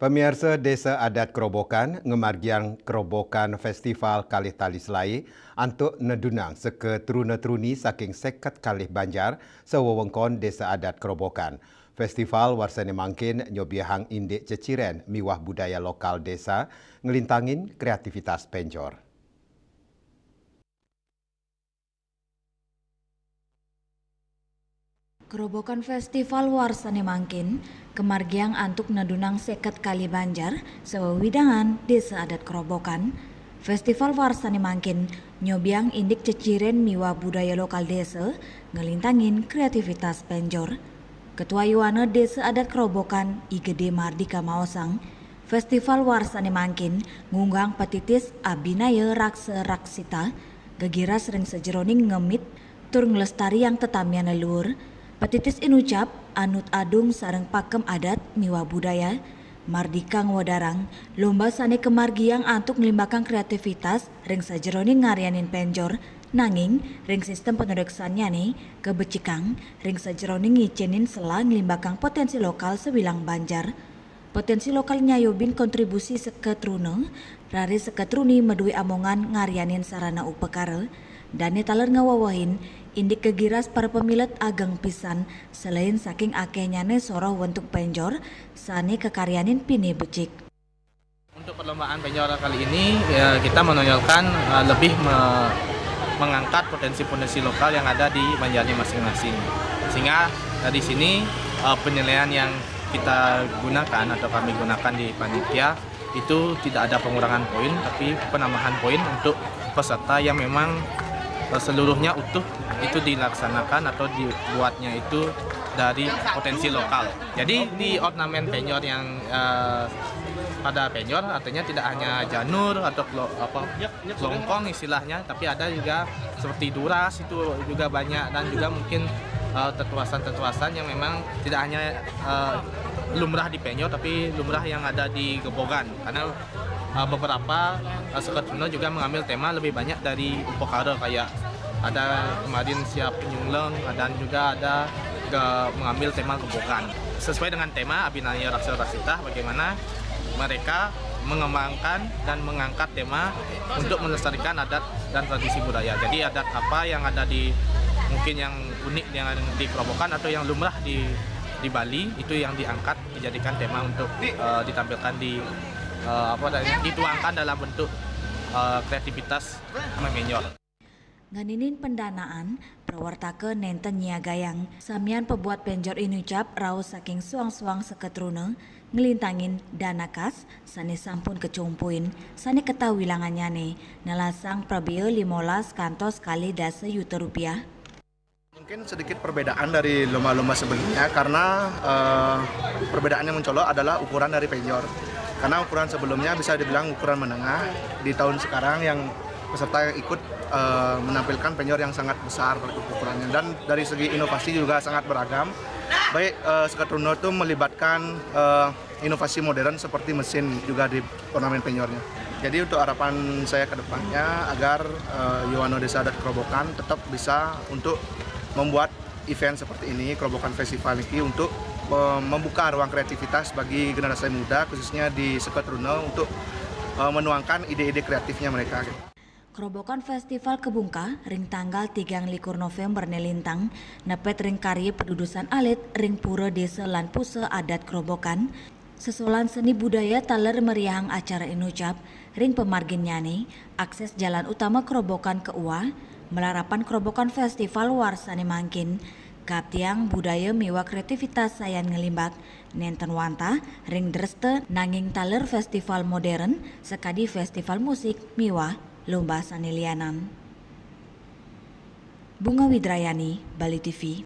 Pemirsa Desa Adat Kerobokan, ngemargiang Kerobokan Festival Kalih Tali Selai untuk nedunang seke teruna-teruni saking seket kalih Banjar sewewengkon Desa Adat Kerobokan. Festival warsane mangkin nyobiahang indik ceciren miwah budaya lokal desa ngelintangin kreativitas penjor. Kerobokan Festival warsane mangkin, kemargiang antuk nedunang seket kali Banjar, sewewidangan Desa Adat Kerobokan. Festival warsane mangkin, nyobiang indik ceciren miwa budaya lokal desa, ngelintangin kreativitas penjor. Ketua Yuwana Desa Adat Kerobokan, Igede Mardika Maosang, Festival warsane mangkin, ngunggang petitis Abinaya Raksa Raksita, gegira sering sejeroning ngemit, tur ngelestari yang tetamian leluhur. Petitis inucap anut adung sareng pakem adat miwa budaya Mardika Ngwadarang lomba sane kemargiang antuk ngelimbakang kreativitas ring sajeroning ngarianin penjor nanging ring sistem penodeksannya nih kebecikang ring sajeroning ngicinin selang ngelimbakang potensi lokal sewilang Banjar. Potensi lokal nyayobin kontribusi seketrune rari seketruni medui amongan ngarianin sarana upekara dan taler ngawawahin indik kegiras para pemilet agang pisan selain saking akehnyane soroh wentuk penjor sane kekaryanin pini becik. Untuk perlombaan penjor kali ini ya, kita menonjolkan mengangkat potensi-potensi lokal yang ada di Banjarnya masing-masing. Sehingga di sini penilaian yang kita gunakan atau kami gunakan di panitia itu tidak ada pengurangan poin tapi penambahan poin untuk peserta yang memang seluruhnya utuh itu dilaksanakan atau dibuatnya itu dari potensi lokal. Jadi di ornamen penjor yang pada penjor artinya tidak hanya janur atau kelongkong istilahnya, tapi ada juga seperti duras itu juga banyak dan juga mungkin tetuasan-tetuasan yang memang tidak hanya lumrah di penjor tapi lumrah yang ada di Gebogan karena beberapa seketruna juga mengambil tema lebih banyak dari upekara kayak ada kemarin siap penyungleng dan juga ada mengambil tema Gebogan. Sesuai dengan tema Abinaya Raksa Raksita bagaimana mereka mengembangkan dan mengangkat tema untuk melestarikan adat dan tradisi budaya. Jadi adat apa yang ada di mungkin yang unik yang di Kerobokan atau yang lumrah di Bali itu yang diangkat dijadikan tema untuk ditampilkan dituangkan dalam bentuk kreativitas menyor. Nganinin pendanaan prawartake nenten nyiagayang samian pebuat penjor inucap raos saking suang-suang seketrune ngelintangin dana kas sane sampun kecumpuin sane ketawilangannya nih nelasang prabio 15 kantos kali dasa juta rupiah. Mungkin sedikit perbedaan dari lomba-lomba sebelumnya karena perbedaan yang mencolok adalah ukuran dari penjor. Karena ukuran sebelumnya bisa dibilang ukuran menengah, di tahun sekarang yang peserta yang ikut menampilkan penjor yang sangat besar ukurannya dan dari segi inovasi juga sangat beragam. Baik seketruna itu melibatkan inovasi modern seperti mesin juga di ornamen penjornya. Jadi untuk harapan saya ke depannya agar Yuwana Desa Adat Kerobokan tetap bisa untuk membuat event seperti ini, Kerobokan Festival ini untuk membuka ruang kreativitas bagi generasi muda khususnya di seketruna untuk menuangkan ide-ide kreatifnya mereka. Kerobokan Festival Kebungka ring tanggal 3 November nelintang nepet ring karya pedudusan alit ring pura desa lan pusa adat Kerobokan sesolan seni budaya taler meriahang acara inucap ring pemargin nyane akses jalan utama Kerobokan ke Uwa melarapan Kerobokan Festival warsane mangkin kaptiang budaya miwa kreativitas sayan ngelimbak nenten wanta ring dreste nanging taler festival modern sekadi festival musik miwa lomba sanelianan. Bunga Widrayani, Bali TV.